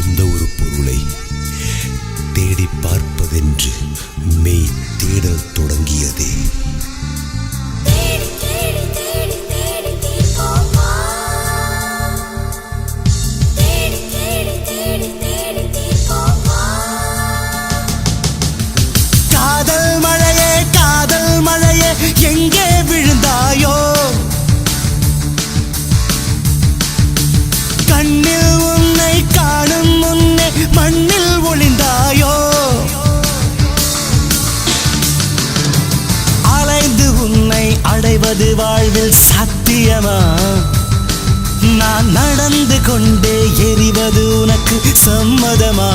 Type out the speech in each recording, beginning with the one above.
விழுந்த ஒரு பொருளை தேடி பார்ப்பதென்று மெய் தேடல் தொடங்கியதே. காதல் மழையே காதல் மழையே எங்கே விழுந்தாயோ, கண்ணில் உன்னை காணும் முன்னே மண்ணில் ஒளிந்தாயோ, அலைந்து உன்னை அடைவது வாழ்வில் சத்தியமா, நான் நடந்து கொண்டே எரிவது உனக்கு சம்மதமா,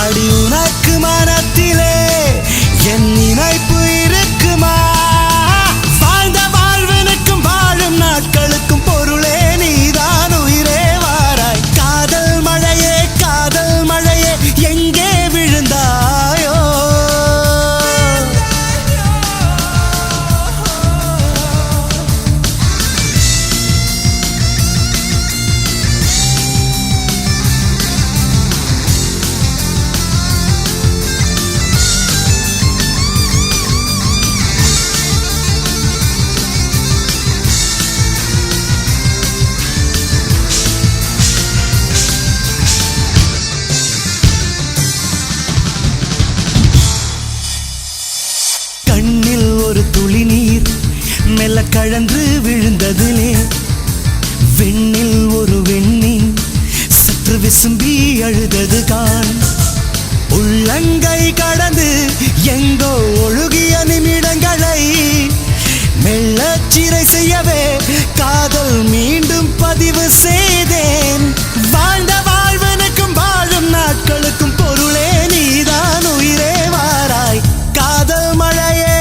அடி உனக்கு மனத்திலே என் நினைப்பு இருக்குமா, வாழ்ந்த வாழ்வனுக்கும் வாழும் நாட்களுக்கும் பொருளே நீதான் உயிரே வாராய். காதல் மழையே எங்கே விழுந்தாயோ. கண்ணில் ஒரு துளி நீர் மெல்ல கழன்று விழுந்ததிலே, வெண்ணில் ஒரு வெண்ணின் சற்று விசும்பி அழுதது கான், உள்ளங்கை கடந்து எங்கோ ஒழுகிய நிமிடங்களை மெல்ல சிறை செய்யவே காதல் மீண்டும் பதிவு செய்தேன். வாழ்ந்த வாழ்வனுக்கும் வாழும் நாட்களுக்கும் பொருளே நீதான் உயிரே வாராய். காதல் மழையே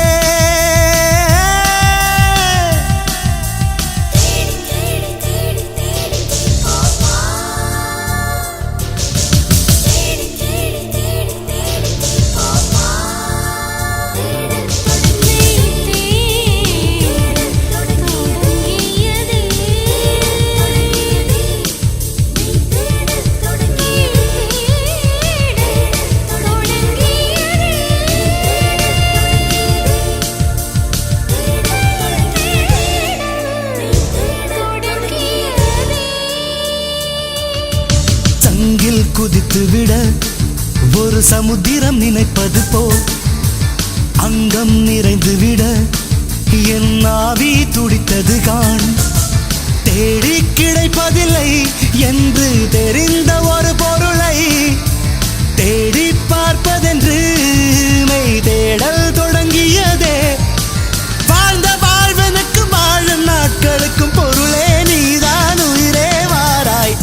குதித்து விட ஒரு சமுத்திரம் நினைப்பது போல் அங்கம் நிறைந்து விட என் ஆவி துடித்தது காண், தேடி கிடைப்பதில்லை என்று தெரிந்த ஒரு பொருளை தேடி பார்ப்பதென்று மெய் தேடல் தொடங்கியதே. வாழ்ந்த வாழ்வனுக்கு வாழும் நாட்களுக்கும் பொருளே நீதான் உயிரே வாராய்.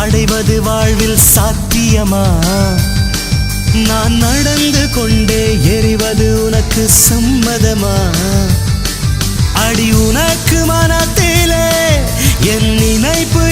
அடைவது வாழ்வில் சாத்தியமா, நான் நடந்து கொண்டே எரிவது உனக்கு சம்மதமா, அடி உனக்கு மனத்திலே என் நினைப்பு